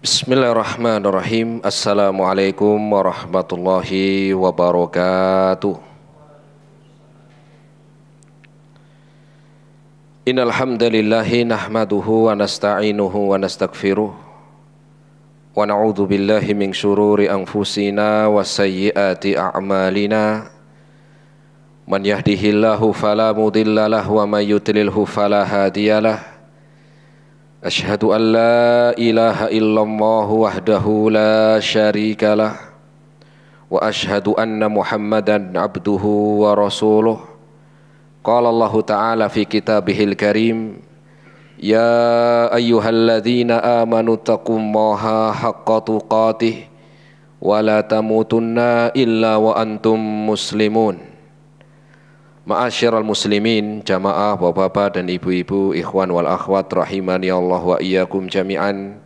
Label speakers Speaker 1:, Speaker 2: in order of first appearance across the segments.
Speaker 1: Bismillahirrahmanirrahim. Assalamualaikum warahmatullahi wabarakatuh. Innal hamdalillahi nahmaduhu wa nasta'inuhu wa nastaghfiruh wa na'udzu billahi min syururi anfusina wa sayyiati a'malina. Man yahdihillahu fala mudhillalah wa may yudlilhu fala hadiyalah. Asyhadu an la ilaha illallah wahdahu la syarikalah wa asyhadu anna Muhammadan abduhu wa rasuluh. Qala Allah Ta'ala fi kitabihil karim, ya ayyuhalladzina amanu taqullaha haqqa tuqatih wa la tamutunna illa wa antum muslimun. Ma'asyiral muslimin, jamaah bapak-bapak dan ibu-ibu, ikhwan wal akhwat rahimani Allah wa iyyakum jami'an.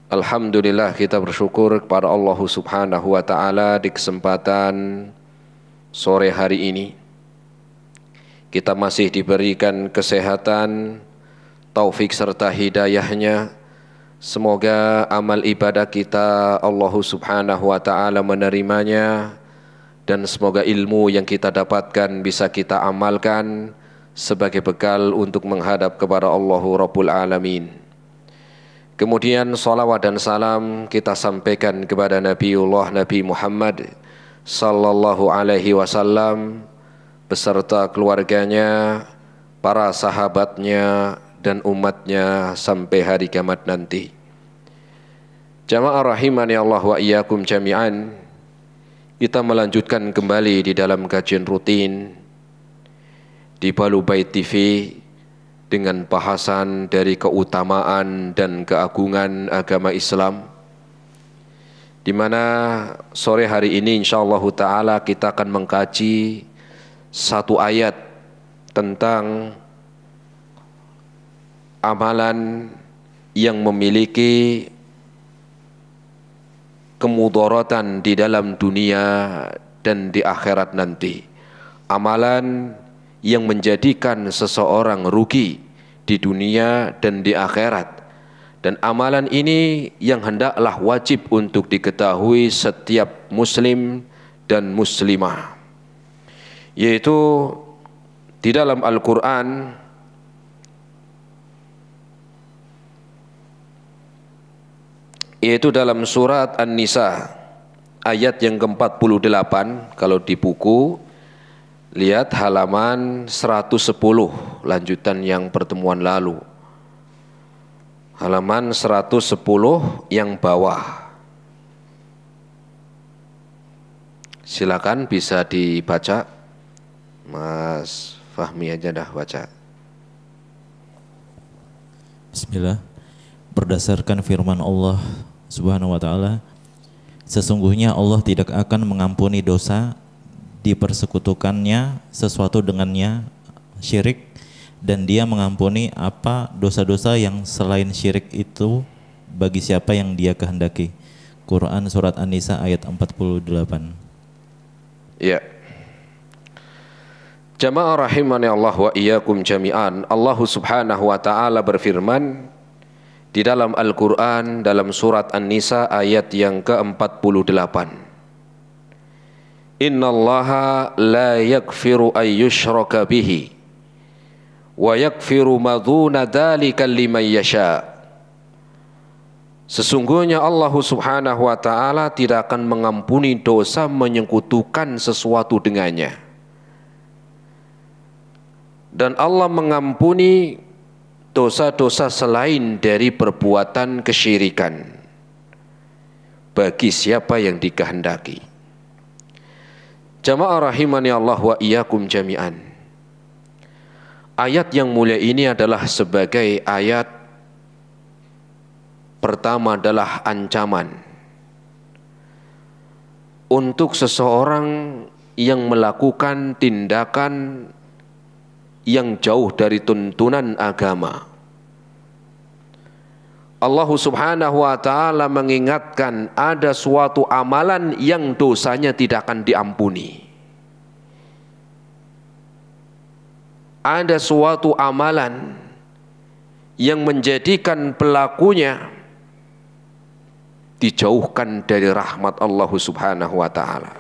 Speaker 1: Alhamdulillah, kita bersyukur kepada Allah Subhanahu wa taala di kesempatan sore hari ini kita masih diberikan kesehatan, taufik serta hidayahnya. Semoga amal ibadah kita Allah Subhanahu wa taala menerimanya, dan semoga ilmu yang kita dapatkan bisa kita amalkan sebagai bekal untuk menghadap kepada Allahu Rabbul Alamin. Kemudian salawat dan salam kita sampaikan kepada Nabi Muhammad sallallahu alaihi wasallam beserta keluarganya, para sahabatnya dan umatnya sampai hari kiamat nanti. Jamaah rahimani Allah wa iyyakum jami'an. Kita melanjutkan kembali di dalam kajian rutin di Balu Bait TV dengan bahasan dari keutamaan dan keagungan agama Islam, di mana sore hari ini insyaallah ta'ala kita akan mengkaji satu ayat tentang amalan yang memiliki kemudaratan di dalam dunia dan di akhirat nanti. Amalan yang menjadikan seseorang rugi di dunia dan di akhirat. Dan amalan ini yang hendaklah wajib untuk diketahui setiap muslim dan muslimah, yaitu di dalam Al-Quran yaitu dalam surat An-Nisa ayat yang ke-48. Kalau di buku lihat halaman 110, lanjutan yang pertemuan lalu, halaman 110 yang bawah. Silakan bisa dibaca, Mas Fahmi aja dah baca.
Speaker 2: Bismillah. Berdasarkan firman Allah Subhanahu wa ta'ala, sesungguhnya Allah tidak akan mengampuni dosa dipersekutukannya sesuatu dengannya syirik, dan Dia mengampuni apa dosa-dosa yang selain syirik itu bagi siapa yang Dia kehendaki. Quran surat An-Nisa ayat 48.
Speaker 1: Ya. Jamaah rahimani Allah wa iyyakum jami'an. Allah Subhanahu wa ta'ala berfirman di dalam Al-Quran dalam surat An-Nisa ayat yang ke-48. Innallaha la yaghfiru an yushraka bihi wa yaghfiru ma duna dzalika liman yasha. Sesungguhnya Allah Subhanahu wa ta'ala tidak akan mengampuni dosa menyekutukan sesuatu dengannya, dan Allah mengampuni dosa-dosa selain dari perbuatan kesyirikan bagi siapa yang dikehendaki. Jamaah rahimani Allah wa iyyakum jami'an. Ayat yang mulia ini adalah sebagai ayat pertama, adalah ancaman untuk seseorang yang melakukan tindakan yang jauh dari tuntunan agama. Allah Subhanahu wa ta'ala mengingatkan ada suatu amalan yang dosanya tidak akan diampuni. Ada suatu amalan yang menjadikan pelakunya dijauhkan dari rahmat Allah Subhanahu wa taala.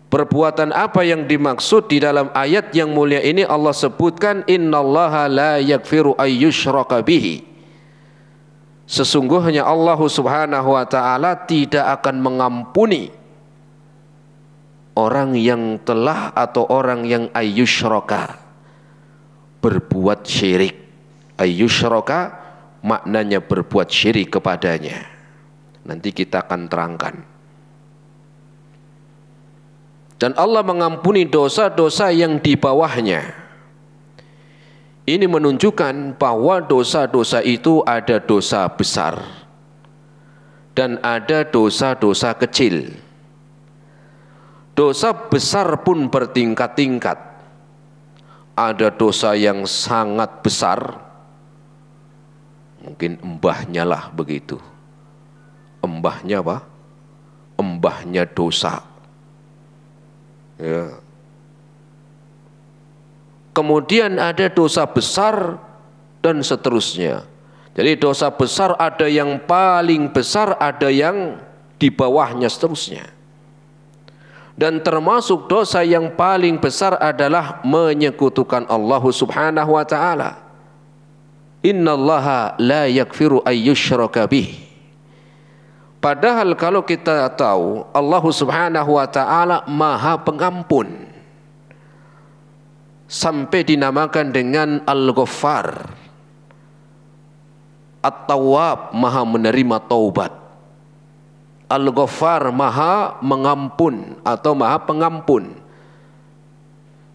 Speaker 1: Perbuatan apa yang dimaksud di dalam ayat yang mulia ini? Allah sebutkan innallaha la yaghfiru ayyushraka bihi. Sesungguhnya Allah Subhanahu wa taala tidak akan mengampuni orang yang telah atau orang yang ayyushraka, berbuat syirik. Ayyushraka maknanya berbuat syirik kepadanya. Nanti kita akan terangkan. Dan Allah mengampuni dosa-dosa yang di bawahnya. Ini menunjukkan bahwa dosa-dosa itu ada dosa besar dan ada dosa-dosa kecil. Dosa besar pun bertingkat-tingkat. Ada dosa yang sangat besar, mungkin embahnya lah begitu. Embahnya apa? Embahnya dosa. Ya. Kemudian ada dosa besar dan seterusnya. Jadi dosa besar ada yang paling besar, ada yang di bawahnya seterusnya. Dan termasuk dosa yang paling besar adalah menyekutukan Allah Subhanahu wa taala. Innallaha la yaghfiru ayyushraka bih. Padahal kalau kita tahu Allah Subhanahu wa taala Maha Pengampun, sampai dinamakan dengan Al-Ghaffar, At-Tawwab, Maha menerima taubat. Al-Ghaffar, Maha mengampun atau Maha Pengampun.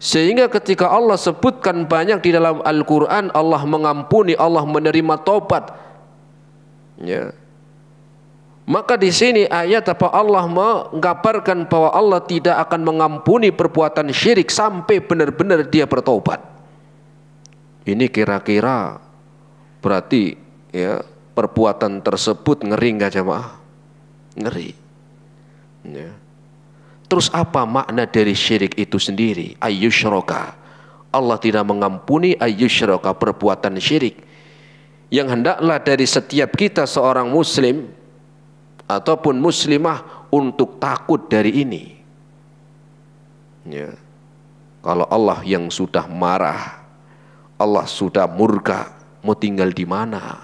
Speaker 1: Sehingga ketika Allah sebutkan banyak di dalam Al-Quran, Allah mengampuni, Allah menerima taubat, ya. Maka di sini ayat apa Allah menggambarkan bahwa Allah tidak akan mengampuni perbuatan syirik sampai benar-benar dia bertobat. Ini kira-kira berarti ya perbuatan tersebut ngeri nggak jemaah? Ngeri. Ya. Terus apa makna dari syirik itu sendiri? Ayyushraka. Allah tidak mengampuni ayyushraka, perbuatan syirik. Yang hendaklah dari setiap kita seorang muslim ataupun muslimah untuk takut dari ini. Ya. Kalau Allah yang sudah marah, Allah sudah murka, mau tinggal di mana?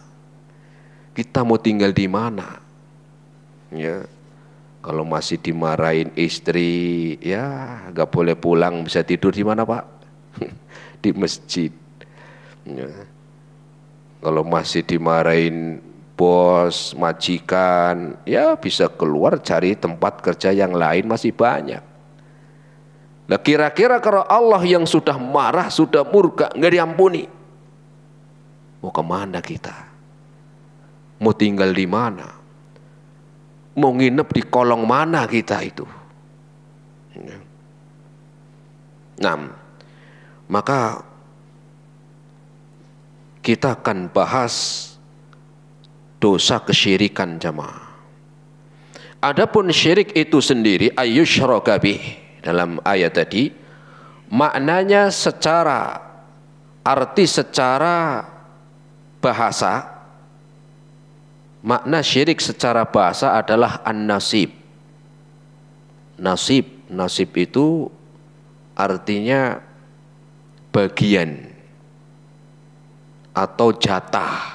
Speaker 1: Kita mau tinggal di mana? Ya. Kalau masih dimarahin istri, ya gak boleh pulang, bisa tidur di mana Pak? Di masjid. Ya. Kalau masih dimarahin bos, majikan, ya bisa keluar cari tempat kerja yang lain, masih banyak. Nah kira-kira kalau Allah yang sudah marah, sudah murka, nggak diampuni, mau kemana kita? Mau tinggal di mana? Mau nginep di kolong mana kita itu? Nah, maka kita akan bahas dosa kesyirikan jamaah. Adapun syirik itu sendiri ayyushraka bih dalam ayat tadi, maknanya secara arti secara bahasa, makna syirik secara bahasa adalah an-nasib. Nasib itu artinya bagian atau jatah.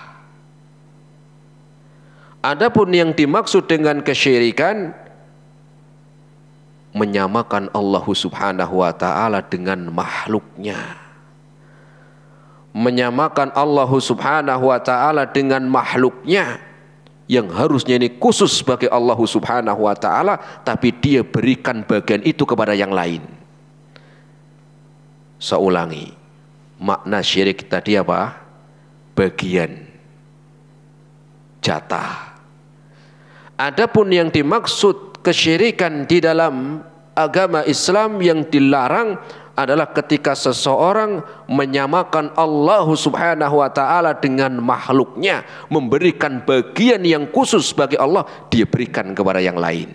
Speaker 1: Adapun yang dimaksud dengan kesyirikan, menyamakan Allah Subhanahu wa taala dengan makhluknya. Menyamakan Allah Subhanahu wa taala dengan makhluknya yang harusnya ini khusus bagi Allah Subhanahu wa taala, tapi dia berikan bagian itu kepada yang lain. Saya ulangi, makna syirik tadi apa? Bagian, jatah. Adapun yang dimaksud kesyirikan di dalam agama Islam yang dilarang adalah ketika seseorang menyamakan Allah Subhanahu wa taala dengan makhluknya, memberikan bagian yang khusus bagi Allah, dia berikan kepada yang lain.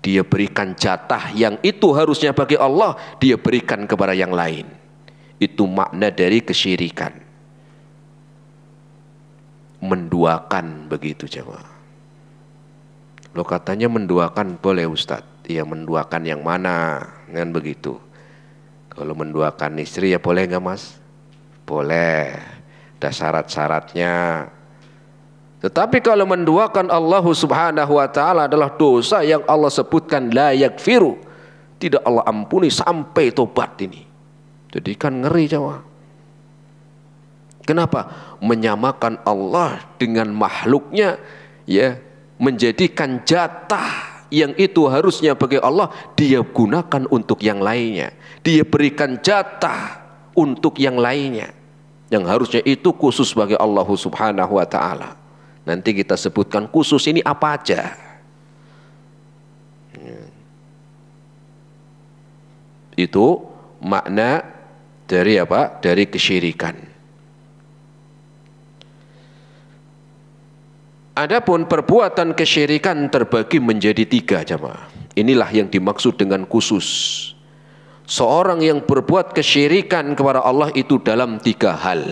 Speaker 1: Dia berikan jatah yang itu harusnya bagi Allah, dia berikan kepada yang lain. Itu makna dari kesyirikan. menduakan begitu jemaah. Lo katanya menduakan boleh Ustadz. Ya menduakan yang mana kan begitu. Kalau menduakan istri ya boleh nggak Mas? Boleh. Ada syarat-syaratnya. Tetapi kalau menduakan Allah Subhanahu wa taala adalah dosa yang Allah sebutkan la yaghfiru. Tidak Allah ampuni sampai tobat ini. Jadi kan ngeri jemaah. Kenapa? Menyamakan Allah dengan makhluknya, ya, menjadikan jatah yang itu harusnya bagi Allah dia gunakan untuk yang lainnya. Dia berikan jatah untuk yang lainnya yang harusnya itu khusus bagi Allah Subhanahu wa taala. Nanti kita sebutkan khusus ini apa aja. Itu makna dari apa? Dari kesyirikan. Adapun perbuatan kesyirikan terbagi menjadi 3 jemaah. Inilah yang dimaksud dengan khusus. Seorang yang berbuat kesyirikan kepada Allah itu dalam 3 hal.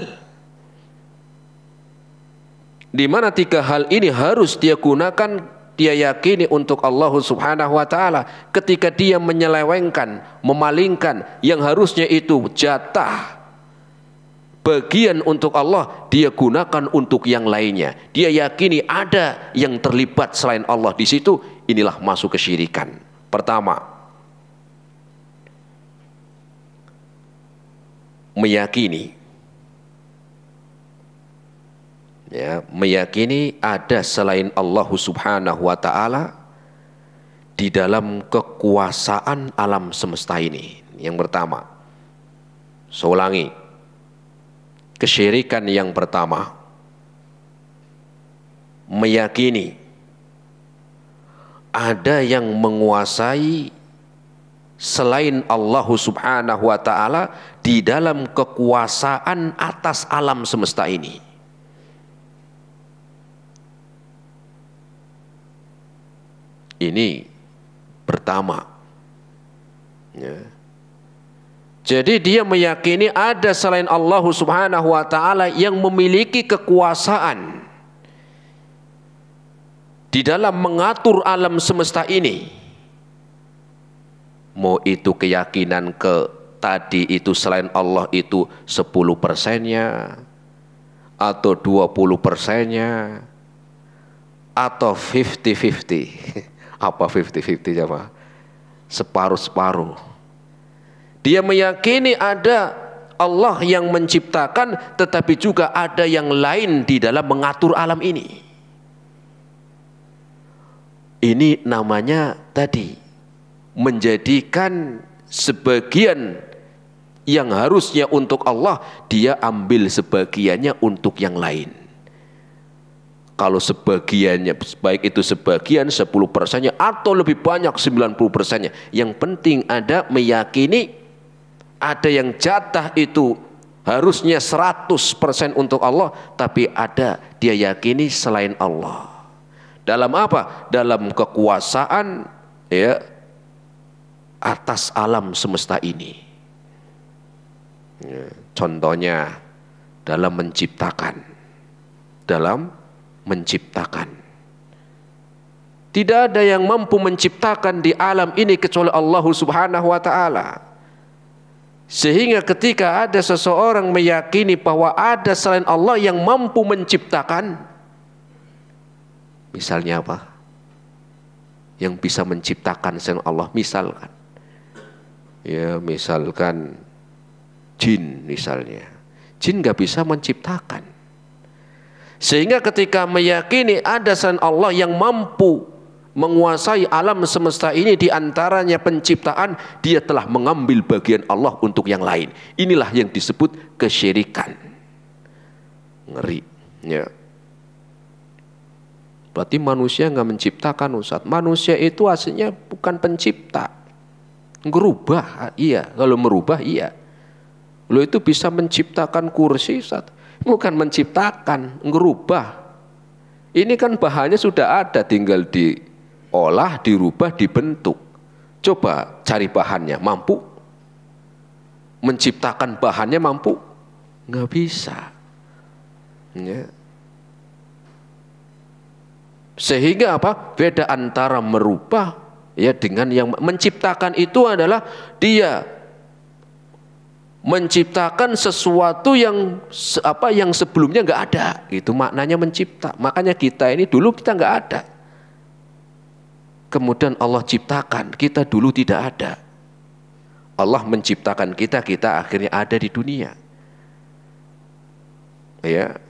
Speaker 1: Di mana 3 hal ini harus dia gunakan, dia yakini untuk Allah Subhanahu wa taala. Ketika dia menyelewengkan, memalingkan yang harusnya itu jatah bagian untuk Allah, dia gunakan untuk yang lainnya. Dia yakini ada yang terlibat selain Allah di situ, inilah masuk kesyirikan. Pertama, meyakini, ya, meyakini ada selain Allah Subhanahu wa taala di dalam kekuasaan alam semesta ini. Yang pertama, saya ulangi. Kesyirikan yang pertama, meyakini ada yang menguasai selain Allah Subhanahu wa taala di dalam kekuasaan atas alam semesta ini. Ini pertama, ya. Jadi dia meyakini ada selain Allah Subhanahu wa taala yang memiliki kekuasaan di dalam mengatur alam semesta ini. Mau itu keyakinan ke tadi itu selain Allah itu 10%-nya atau 20%-nya atau 50-50. Apa 50-50 jemaah? Separuh-separuh. Dia meyakini ada Allah yang menciptakan, tetapi juga ada yang lain di dalam mengatur alam ini. Ini namanya tadi menjadikan sebagian yang harusnya untuk Allah, dia ambil sebagiannya untuk yang lain. Kalau sebagiannya, baik itu sebagian 10%-nya atau lebih banyak 90%-nya, yang penting ada meyakini ada yang jatah itu harusnya 100% untuk Allah, tapi ada dia yakini selain Allah. Dalam apa? Dalam kekuasaan, ya, atas alam semesta ini. Ya, contohnya dalam menciptakan. Tidak ada yang mampu menciptakan di alam ini kecuali Allah Subhanahu wa taala. Sehingga ketika ada seseorang meyakini bahwa ada selain Allah yang mampu menciptakan, misalnya apa? Yang bisa menciptakan selain Allah, misalkan, ya, misalkan jin misalnya. Jin gak bisa menciptakan. Sehingga ketika meyakini ada selain Allah yang mampu menguasai alam semesta ini, di antaranya penciptaan, dia telah mengambil bagian Allah untuk yang lain. Inilah yang disebut kesyirikan. Ngeri, ya. Berarti manusia nggak menciptakan, Ustaz. Manusia itu aslinya bukan pencipta. Ngerubah, iya. Kalau merubah, iya. Lo itu bisa menciptakan kursi, Ustaz. Bukan menciptakan, ngerubah. Ini kan bahannya sudah ada, tinggal diolah, dirubah, dibentuk. Coba cari bahannya, mampu? Menciptakan bahannya mampu? Nggak bisa. Ya. Sehingga apa? Beda antara merubah ya dengan yang menciptakan. Itu adalah dia menciptakan sesuatu yang yang sebelumnya nggak ada. Itu maknanya mencipta. Makanya kita ini dulu kita nggak ada. Kemudian Allah ciptakan, kita dulu tidak ada. Allah menciptakan kita, kita akhirnya ada di dunia. Ya.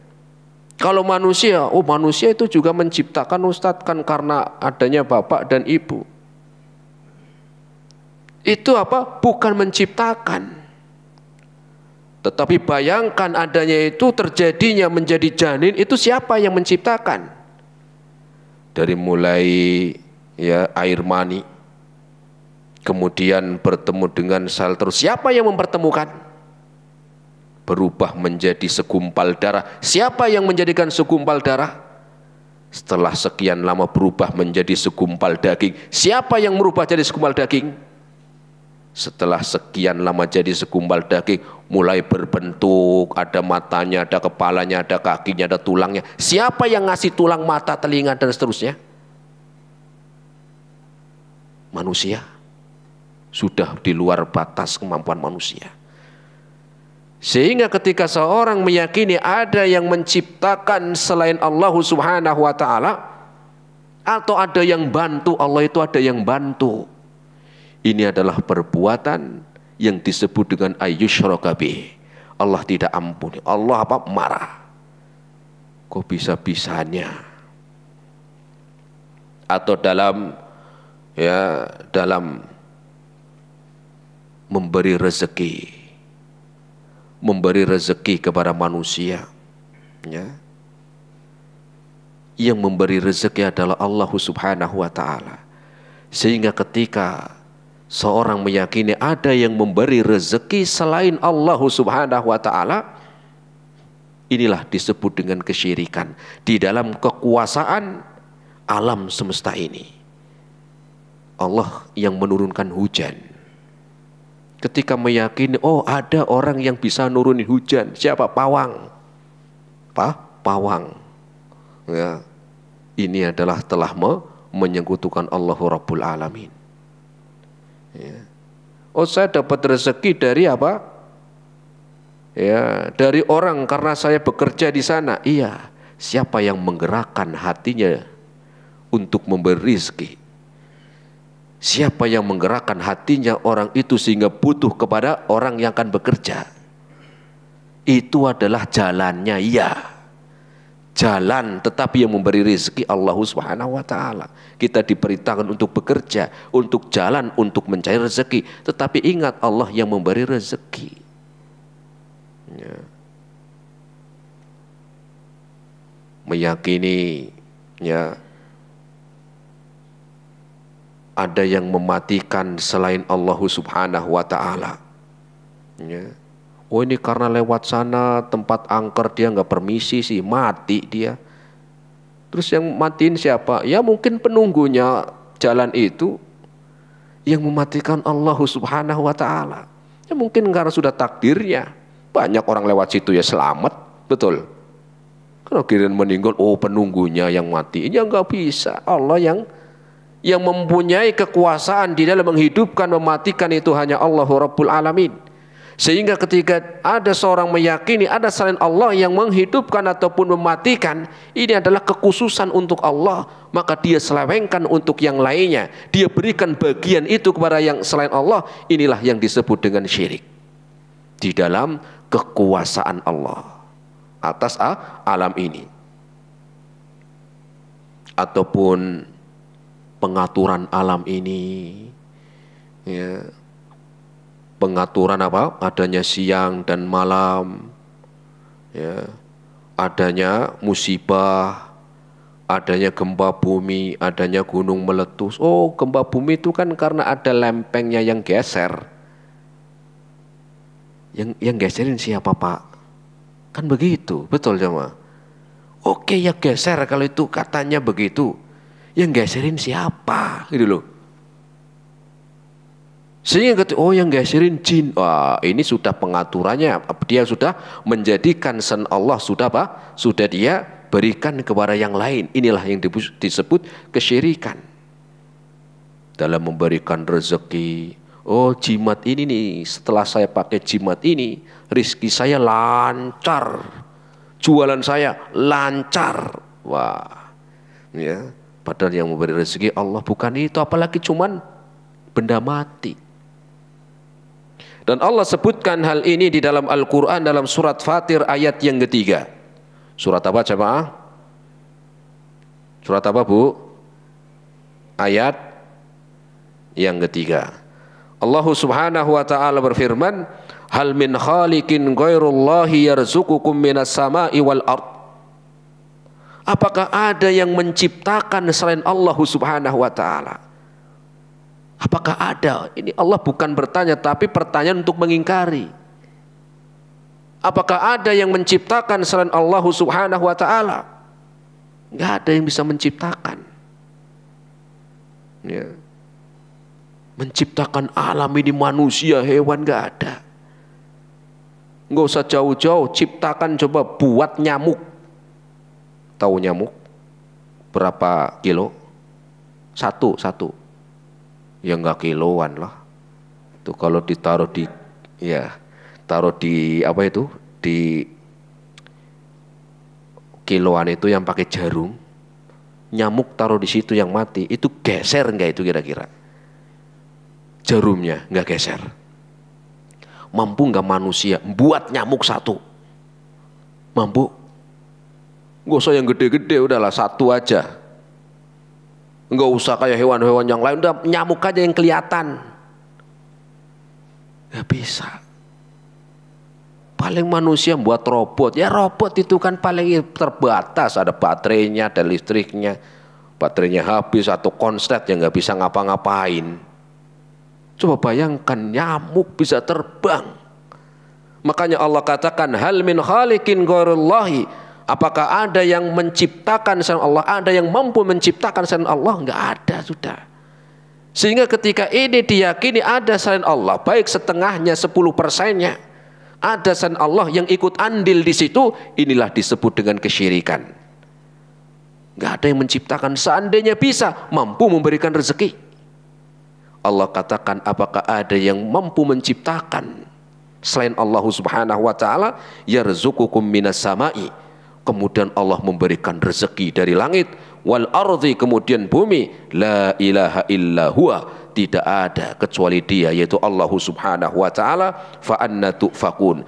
Speaker 1: Kalau manusia, manusia itu juga menciptakan Ustadz, kan karena adanya bapak dan ibu. Itu apa? Bukan menciptakan. Tetapi bayangkan adanya itu, terjadinya menjadi janin, itu siapa yang menciptakan? Dari mulai ya air mani, kemudian bertemu dengan sel terus, siapa yang mempertemukan? Berubah menjadi segumpal darah. Siapa yang menjadikan segumpal darah? Setelah sekian lama berubah menjadi segumpal daging. Siapa yang merubah jadi segumpal daging? Setelah sekian lama jadi segumpal daging, mulai berbentuk, ada matanya, ada kepalanya, ada kakinya, ada tulangnya. Siapa yang ngasih tulang, mata, telinga, dan seterusnya? Manusia. Sudah di luar batas kemampuan manusia. Sehingga ketika seorang meyakini ada yang menciptakan selain Allah Subhanahu wa ta'ala, atau ada yang bantu, Allah itu ada yang bantu, ini adalah perbuatan yang disebut dengan ayyusyraka bih. Allah tidak ampuni. Allah apa? Marah. Kok bisa-bisanya? Atau dalam memberi rezeki kepada manusia, ya. Yang memberi rezeki adalah Allah Subhanahu wa ta'ala. Sehingga ketika seorang meyakini ada yang memberi rezeki selain Allah Subhanahu wa ta'ala, inilah disebut dengan kesyirikan di dalam kekuasaan alam semesta ini. Allah yang menurunkan hujan. Ketika meyakini, ada orang yang bisa nurunin hujan. Siapa? Pawang. Pawang. Ya. Ini adalah telah menyekutukan Allahu Rabbul Alamin. Ya. Saya dapat rezeki dari apa? Ya, dari orang karena saya bekerja di sana. Iya. Siapa yang menggerakkan hatinya untuk memberi rezeki? Siapa yang menggerakkan hatinya orang itu sehingga butuh kepada orang yang akan bekerja? Itu adalah jalannya, iya. Jalan, tetapi yang memberi rezeki Allah Subhanahu wa ta'ala. Kita diperintahkan untuk bekerja, untuk jalan, untuk mencari rezeki. Tetapi ingat, Allah yang memberi rezeki. Ya. Meyakini, ya, ada yang mematikan selain Allah Subhanahu wa ta'ala. Ya. Ini karena lewat sana tempat angker dia nggak permisi sih, mati dia. Terus yang matiin siapa? Ya mungkin penunggunya jalan itu. Yang mematikan Allah Subhanahu wa ta'ala. Ya mungkin karena sudah takdirnya. Banyak orang lewat situ ya selamat, betul. Kalau kirain meninggal, penunggunya yang mati. Ya nggak bisa. Allah yang mempunyai kekuasaan di dalam menghidupkan, mematikan itu hanya Allah Rabbul Alamin. Sehingga ketika ada seorang meyakini ada selain Allah yang menghidupkan ataupun mematikan, ini adalah kekhususan untuk Allah, maka dia selewengkan untuk yang lainnya. Dia berikan bagian itu kepada yang selain Allah. Inilah yang disebut dengan syirik di dalam kekuasaan Allah atas alam ini, ataupun pengaturan alam ini, ya. Pengaturan apa? Adanya siang dan malam, ya. Adanya musibah, adanya gempa bumi, adanya gunung meletus. Gempa bumi itu kan karena ada lempengnya yang geser. Yang geserin siapa, Pak? Kan begitu, betul jemaah? Oke, ya geser kalau itu katanya begitu. Yang geserin siapa? Gitu loh. Sehingga yang geserin jin. Wah, ini sudah pengaturannya. Dia sudah menjadikan sen Allah sudah apa? Sudah dia berikan kepada yang lain. Inilah yang disebut kesyirikan. Dalam memberikan rezeki, oh jimat ini nih, setelah saya pakai jimat ini, rizki saya lancar, jualan saya lancar. Wah, ya, padahal yang memberi rezeki Allah, bukan itu, apalagi cuman benda mati. Dan Allah sebutkan hal ini di dalam Al-Quran dalam surat Fatir ayat yang ketiga. Surat apa jemaah? Surat apa bu? Ayat yang ketiga. Allah subhanahu wa ta'ala berfirman, hal min khaliqin ghairullahi yarzuqukum minas sama'i wal ard. Apakah ada yang menciptakan selain Allah subhanahu wa ta'ala? Apakah ada? Ini Allah bukan bertanya, tapi pertanyaan untuk mengingkari. Apakah ada yang menciptakan selain Allah subhanahu wa ta'ala? Nggak ada yang bisa menciptakan. Ya. Menciptakan alam ini, manusia, hewan, nggak ada. Nggak usah jauh-jauh, ciptakan, coba buat nyamuk. Tahu nyamuk? Berapa kilo? Satu. Ya nggak kiloan lah. Itu kalau ditaruh di, ya taruh di apa itu, di kiloan itu yang pakai jarum, nyamuk taruh di situ yang mati, itu geser nggak itu kira-kira? Jarumnya nggak geser. Mampu nggak manusia buat nyamuk satu? Mampu? Nggak usah yang gede-gede, udahlah satu aja. Nggak usah kayak hewan-hewan yang lain, udah nyamuk aja yang kelihatan. Nggak bisa. Paling manusia buat robot, ya robot itu kan paling terbatas, ada baterainya, ada listriknya. Baterainya habis atau konslet yang nggak bisa ngapa-ngapain. Coba bayangkan nyamuk bisa terbang. Makanya Allah katakan hal min khaliqin ghairullahi. Apakah ada yang menciptakan selain Allah? Ada yang mampu menciptakan selain Allah? Enggak ada, sudah. Sehingga ketika ini diyakini ada selain Allah, baik setengahnya, 10%-nya, ada selain Allah yang ikut andil di situ, inilah disebut dengan kesyirikan. Enggak ada yang menciptakan. Seandainya bisa, mampu memberikan rezeki. Allah katakan, apakah ada yang mampu menciptakan selain Allah subhanahu wa ta'ala? Yarzuqukum minas sama'i. Kemudian Allah memberikan rezeki dari langit, wal ardi, kemudian bumi, la ilaha illa huwa, tidak ada kecuali Dia, yaitu Allah subhanahu wa ta'ala. Fa anna tu'fakun.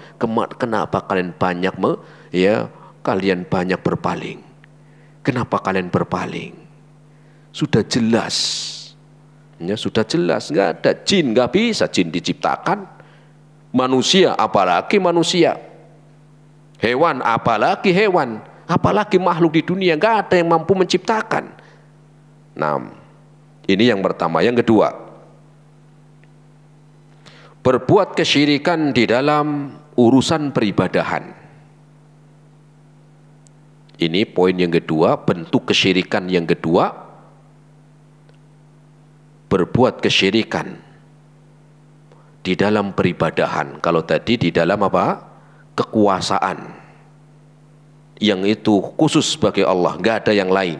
Speaker 1: Kenapa kalian banyak kalian banyak berpaling? Kenapa kalian berpaling? Sudah jelas, ya sudah jelas, nggak ada. Jin nggak bisa, jin diciptakan. Manusia apalagi manusia. Hewan apalagi hewan, apalagi makhluk di dunia, nggak ada yang mampu menciptakan. Nah, ini yang pertama. Yang kedua, berbuat kesyirikan di dalam urusan peribadahan. Ini poin yang kedua, bentuk kesyirikan yang kedua, berbuat kesyirikan di dalam peribadahan. Kalau tadi di dalam apa? Kekuasaan, yang itu khusus bagi Allah, nggak ada yang lain.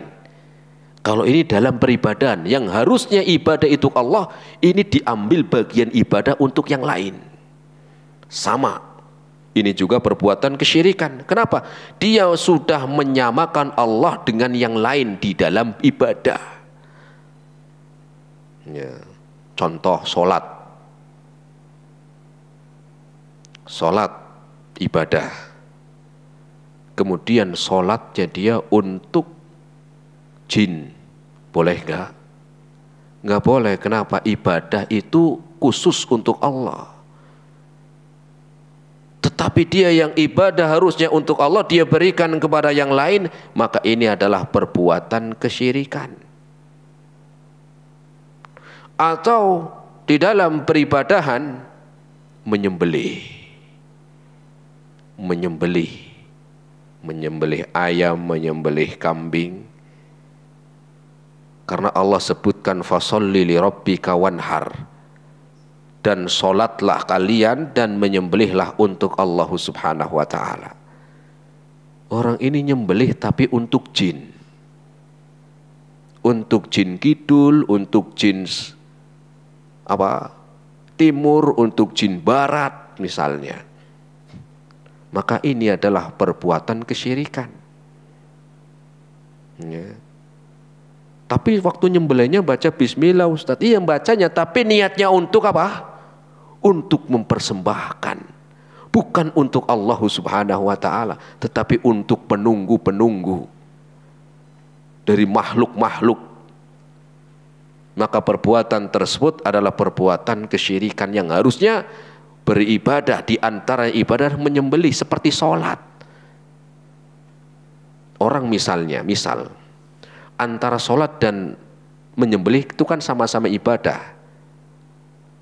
Speaker 1: Kalau ini dalam peribadahan, yang harusnya ibadah itu Allah, ini diambil bagian ibadah untuk yang lain. Sama, ini juga perbuatan kesyirikan. Kenapa? Dia sudah menyamakan Allah dengan yang lain di dalam ibadah. Ya. Contoh sholat ibadah, kemudian sholatnya dia untuk jin, boleh nggak? Nggak boleh. Kenapa? Ibadah itu khusus untuk Allah. Tetapi dia yang ibadah harusnya untuk Allah, dia berikan kepada yang lain, maka ini adalah perbuatan kesyirikan. Atau di dalam peribadahan menyembelih ayam, menyembelih kambing. Karena Allah sebutkan fasholli li rabbika wanhar, dan solatlah kalian dan menyembelihlah untuk Allah subhanahu wa ta'ala. Orang ini nyembelih tapi untuk jin. Untuk jin kidul, untuk jin timur, untuk jin barat misalnya. Maka ini adalah perbuatan kesyirikan. Ya. Tapi waktu nyembelihnya baca bismillah Ustaz. Iya bacanya, tapi niatnya untuk apa? Untuk mempersembahkan. Bukan untuk Allah Subhanahu wa ta'ala, tetapi untuk penunggu-penunggu dari makhluk-makhluk. Maka perbuatan tersebut adalah perbuatan kesyirikan yang harusnya beribadah, di antara ibadah menyembelih seperti sholat. Orang misal antara sholat dan menyembelih itu kan sama-sama ibadah.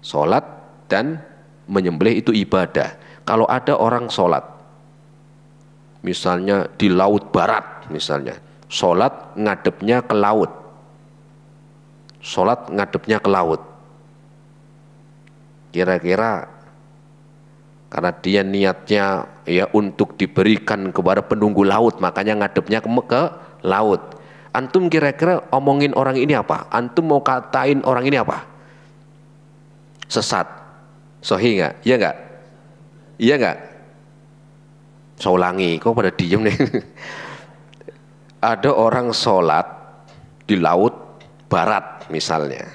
Speaker 1: Sholat dan menyembelih itu ibadah. Kalau ada orang sholat, misalnya di laut barat misalnya, sholat ngadepnya ke laut, sholat ngadepnya ke laut, kira-kira karena dia niatnya ya untuk diberikan kepada penunggu laut, makanya ngadepnya ke laut. Antum kira-kira omongin orang ini apa? Antum mau katain orang ini apa? Sesat. Sahih nggak? Iya nggak? Iya nggak? Saya ulangi, kok pada diem nih? Ada orang sholat di laut barat misalnya,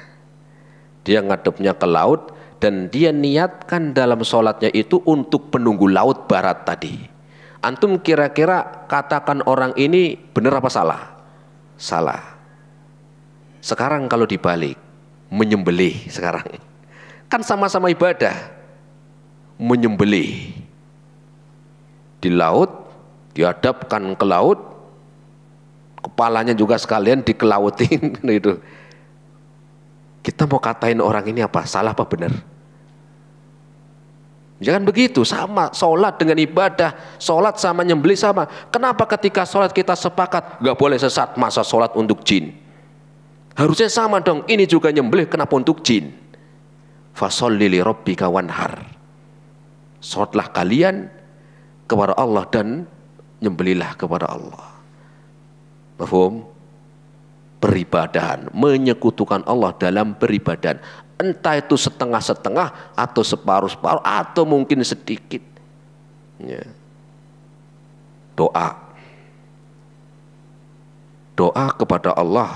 Speaker 1: dia ngadepnya ke laut dan dia niatkan dalam sholatnya itu untuk penunggu laut barat tadi. Antum kira-kira katakan orang ini benar apa salah? Salah. Sekarang kalau dibalik, menyembelih sekarang, kan sama-sama ibadah. Menyembelih di laut, dihadapkan ke laut, kepalanya juga sekalian dikelautin gitu. Kita mau katain orang ini apa? Salah apa benar? Jangan begitu, sama. Sholat dengan ibadah, sholat sama nyembelih sama. Kenapa ketika sholat kita sepakat gak boleh sesat, masa sholat untuk jin? Harusnya sama dong, ini juga nyembelih, kenapa untuk jin? Fasholli li rabbika wanhar. Sholatlah kalian kepada Allah dan nyembelihlah kepada Allah. Mafhum? Peribadahan, menyekutukan Allah dalam peribadahan, entah itu setengah-setengah atau separuh-separuh atau mungkin sedikit ya. Doa kepada Allah,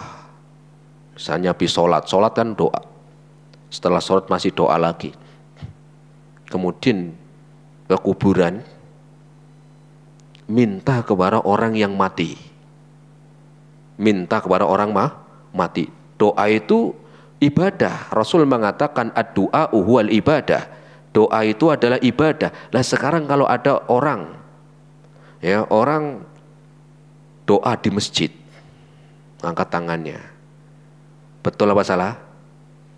Speaker 1: misalnya habis sholat kan doa, setelah sholat masih doa lagi, kemudian ke kuburan minta kepada orang yang mati, minta kepada orang mati. Doa itu ibadah. Rasul mengatakan ad-du'a huwal ibadah. Doa itu adalah ibadah. Lah sekarang kalau ada orang ya, orang doa di masjid, angkat tangannya. Betul apa salah?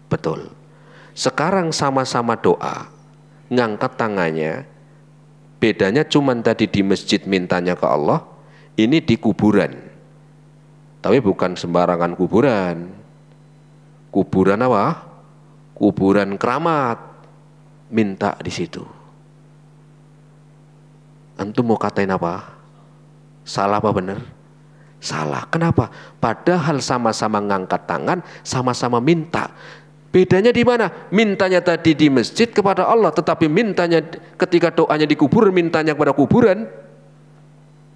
Speaker 1: Betul. Sekarang sama-sama doa, ngangkat tangannya. Bedanya cuman tadi di masjid mintanya ke Allah, ini di kuburan. Tapi bukan sembarangan kuburan. Kuburan apa? Kuburan keramat. Minta di situ. Antum mau katain apa? Salah apa benar? Salah. Kenapa? Padahal sama-sama ngangkat tangan, sama-sama minta. Bedanya di mana? Mintanya tadi di masjid kepada Allah, tetapi mintanya ketika doanya di kuburan, mintanya kepada kuburan.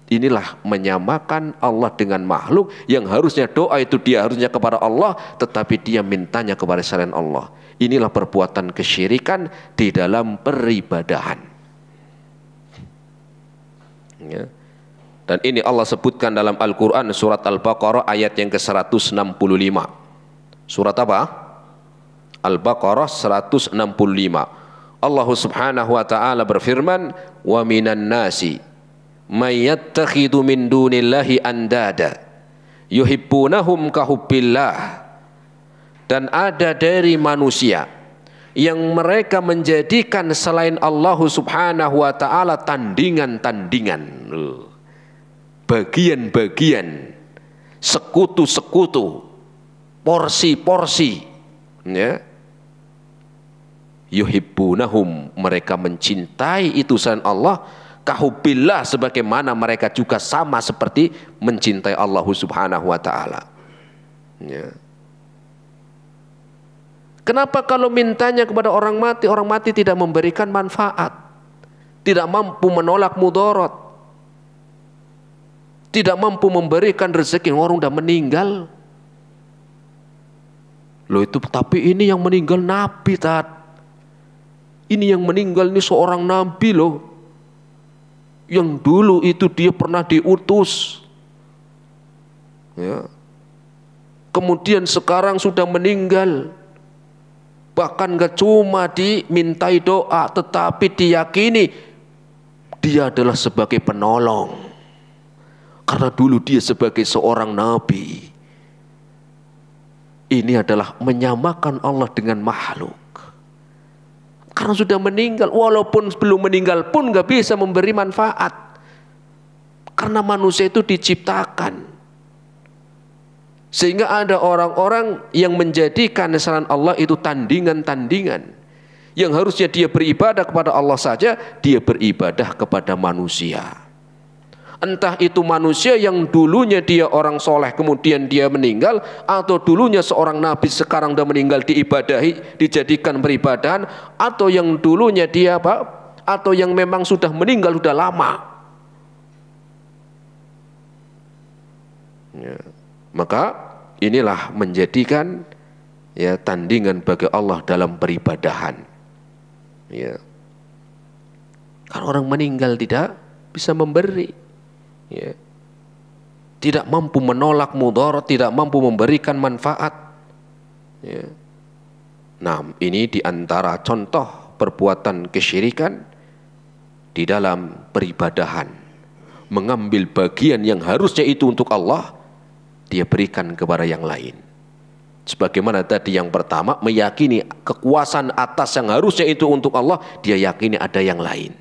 Speaker 1: Inilah menyamakan Allah dengan makhluk yang harusnya doa itu dia harusnya kepada Allah, tetapi dia mintanya kepada selain Allah. Inilah perbuatan kesyirikan di dalam peribadahan. Ya. Dan ini Allah sebutkan dalam Al-Quran surat Al-Baqarah ayat yang ke-165. Surat apa? Al-Baqarah 165. Allah subhanahu wa ta'ala berfirman, wa minan nasi mayyattakhidhu min dunillahi andada yuhibbunahum kahubbillah. Dan ada dari manusia yang mereka menjadikan selain Allah subhanahu wa ta'ala tandingan-tandingan, bagian-bagian, sekutu-sekutu, porsi-porsi ya. Yuhibbunahum, mereka mencintai itu selain Allah, kahubbillah, sebagaimana mereka juga sama seperti mencintai Allah Subhanahu wa taala. Ya. Kenapa kalau mintanya kepada orang mati tidak memberikan manfaat, tidak mampu menolak mudarat, tidak mampu memberikan rezeki, orang udah meninggal. Loh itu, tapi ini yang meninggal nabi, Tat. Ini yang meninggal ini seorang nabi loh. Yang dulu itu dia pernah diutus. Ya. Kemudian sekarang sudah meninggal. Bahkan gak cuma dimintai doa, tetapi diyakini dia adalah sebagai penolong. Karena dulu dia sebagai seorang nabi. Ini adalah menyamakan Allah dengan makhluk. Karena sudah meninggal, walaupun belum meninggal pun gak bisa memberi manfaat. Karena manusia itu diciptakan. Sehingga ada orang-orang yang menjadikan selain Allah itu tandingan-tandingan. Yang harusnya dia beribadah kepada Allah saja, dia beribadah kepada manusia. Entah itu manusia yang dulunya dia orang soleh kemudian dia meninggal, atau dulunya seorang nabi sekarang sudah meninggal diibadahi, dijadikan peribadahan, atau yang dulunya dia apa? Atau yang memang sudah meninggal sudah lama. Ya. Maka inilah menjadikan ya tandingan bagi Allah dalam peribadahan. Ya. Kalau orang meninggal tidak bisa memberi. Ya. Tidak mampu menolak mudarat, tidak mampu memberikan manfaat. Ya. Nah, ini diantara contoh perbuatan kesyirikan di dalam peribadahan. Mengambil bagian yang harusnya itu untuk Allah, dia berikan kepada yang lain. Sebagaimana tadi yang pertama, meyakini kekuasaan atas yang harusnya itu untuk Allah, dia yakini ada yang lain.